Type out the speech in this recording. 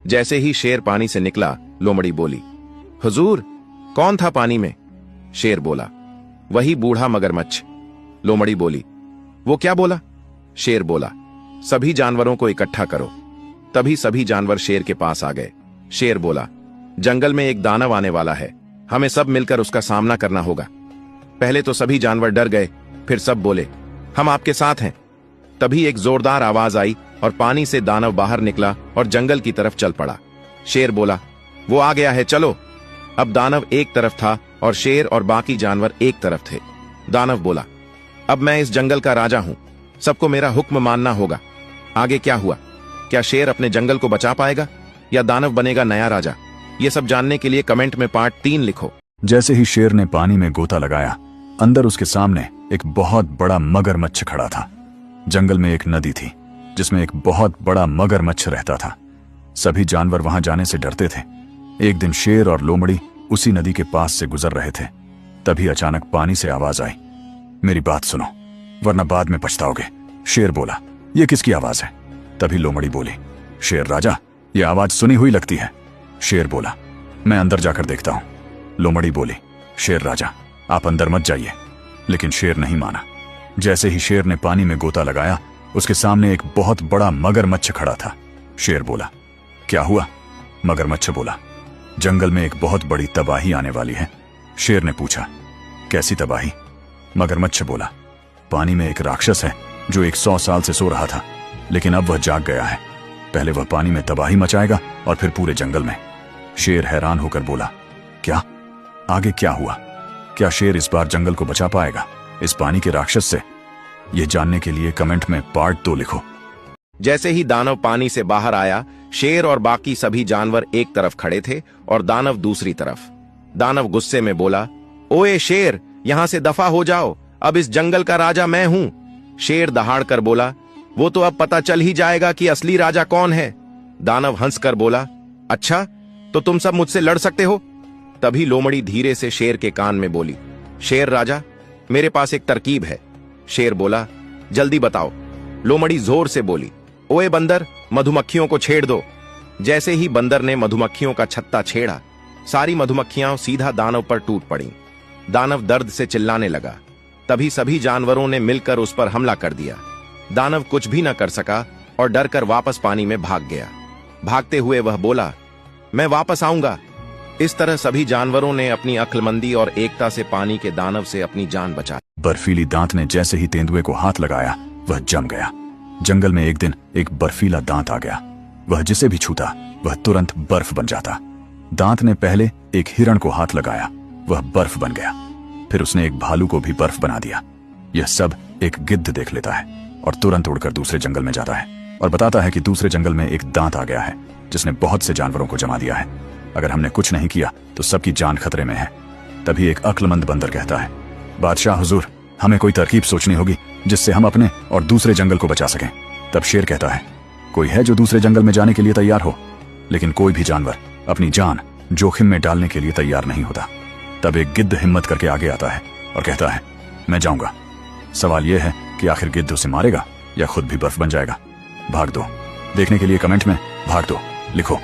जैसे ही शेर पानी से निकला, लोमड़ी बोली, हुजूर, कौन था पानी में? शेर बोला, वही बूढ़ा मगरमच्छ। लोमड़ी बोली, वो क्या बोला? शेर बोला, सभी जानवरों को इकट्ठा करो। तभी सभी जानवर शेर के पास आ गए। शेर बोला, जंगल में एक दानव आने वाला है, हमें सब मिलकर उसका सामना करना होगा। पहले तो सभी जानवर डर गए, फिर सब बोले, हम आपके साथ हैं। तभी एक जोरदार आवाज आई और पानी से दानव बाहर निकला और जंगल की तरफ चल पड़ा। शेर बोला, वो आ गया है, चलो। अब दानव एक तरफ था और शेर और बाकी जानवर एक तरफ थे। दानव बोला, अब मैं इस जंगल का राजा हूं, सबको मेरा हुक्म मानना होगा। आगे क्या हुआ? क्या शेर अपने जंगल को बचा पाएगा या दानव बनेगा नया राजा? ये सब जानने के लिए कमेंट में पार्ट 3 लिखो। जैसे ही शेर ने पानी में गोता लगाया, अंदर उसके सामने एक बहुत बड़ा मगरमच्छ खड़ा था। जंगल में एक नदी थी जिसमें एक बहुत बड़ा मगरमच्छ रहता था। सभी जानवर वहां जाने से डरते थे। एक दिन शेर और लोमड़ी उसी नदी के पास से गुजर रहे थे। तभी अचानक पानी से आवाज आई, मेरी बात सुनो वरना बाद में पछताओगे। शेर बोला, ये किसकी आवाज है? तभी लोमड़ी बोली, शेर राजा, ये आवाज सुनी हुई लगती है। शेर बोला, मैं अंदर जाकर देखता हूं। लोमड़ी बोली, शेर राजा, आप अंदर मत जाइए। लेकिन शेर नहीं माना। जैसे ही शेर ने पानी में गोता लगाया, उसके सामने एक बहुत बड़ा मगरमच्छ खड़ा था। शेर बोला, क्या हुआ? मगरमच्छ बोला, जंगल में एक बहुत बड़ी तबाही आने वाली है। शेर ने पूछा, कैसी तबाही? मगरमच्छ बोला, पानी में एक राक्षस है जो 100 साल से सो रहा था, लेकिन अब वह जाग गया है। पहले वह पानी में तबाही मचाएगा और फिर पूरे जंगल में। शेर हैरान होकर बोला, क्या? आगे क्या हुआ? क्या शेर इस बार जंगल को बचा पाएगा इस पानी के राक्षस से? यह जानने के लिए कमेंट में पार्ट 2 लिखो। जैसे ही दानव पानी से बाहर आया, शेर और बाकी सभी जानवर एक तरफ खड़े थे और दानव दूसरी तरफ। दानव गुस्से में बोला, ओए शेर, यहां से दफा हो जाओ, अब इस जंगल का राजा मैं हूं। शेर दहाड़ कर बोला, वो तो अब पता चल ही जाएगा कि असली राजा कौन है। दानव हंसकर बोला, अच्छा, तो तुम सब मुझसे लड़ सकते हो? तभी लोमड़ी धीरे से शेर के कान में बोली, शेर राजा, मेरे पास एक तरकीब है। शेर बोला, जल्दी बताओ। लोमड़ी जोर से बोली, ओए बंदर, मधुमक्खियों को छेड़ दो। जैसे ही बंदर ने मधुमक्खियों का छत्ता छेड़ा, सारी मधुमक्खियां सीधा दानव पर टूट पड़ीं। दानव दर्द से चिल्लाने लगा। तभी सभी जानवरों ने मिलकर उस पर हमला कर दिया। दानव कुछ भी न कर सका और डरकर वापस पानी में भाग गया। भागते हुए वह बोला, मैं वापस आऊंगा। इस तरह सभी जानवरों ने अपनी अक्लमंदी और एकता से पानी के दानव से अपनी जान बचाई। बर्फीली दांत ने जैसे ही तेंदुए को हाथ लगाया, वह जम गया। जंगल में एक दिन एक बर्फीला दांत आ गया। वह जिसे भी छूता वह तुरंत बर्फ बन जाता। दांत ने पहले एक हिरण को हाथ लगाया, वह बर्फ बन गया। फिर उसने एक भालू को भी बर्फ बना दिया। यह सब एक गिद्ध देख लेता है और तुरंत उड़कर दूसरे जंगल में जाता है और बताता है कि दूसरे जंगल में एक दांत आ गया है जिसने बहुत से जानवरों को जमा दिया है। अगर हमने कुछ नहीं किया तो सबकी जान खतरे में है। तभी एक अक्लमंद बंदर कहता है, बादशाह हुजूर, हमें कोई तरकीब सोचनी होगी जिससे हम अपने और दूसरे जंगल को बचा सकें। तब शेर कहता है, कोई है जो दूसरे जंगल में जाने के लिए तैयार हो? लेकिन कोई भी जानवर अपनी जान जोखिम में डालने के लिए तैयार नहीं होता। तब एक गिद्ध हिम्मत करके आगे आता है और कहता है, मैं जाऊंगा। सवाल यह है कि आखिर गिद्ध उसे मारेगा या खुद भी बर्फ बन जाएगा? भाग दो। देखने के लिए कमेंट में भाग दो लिखो।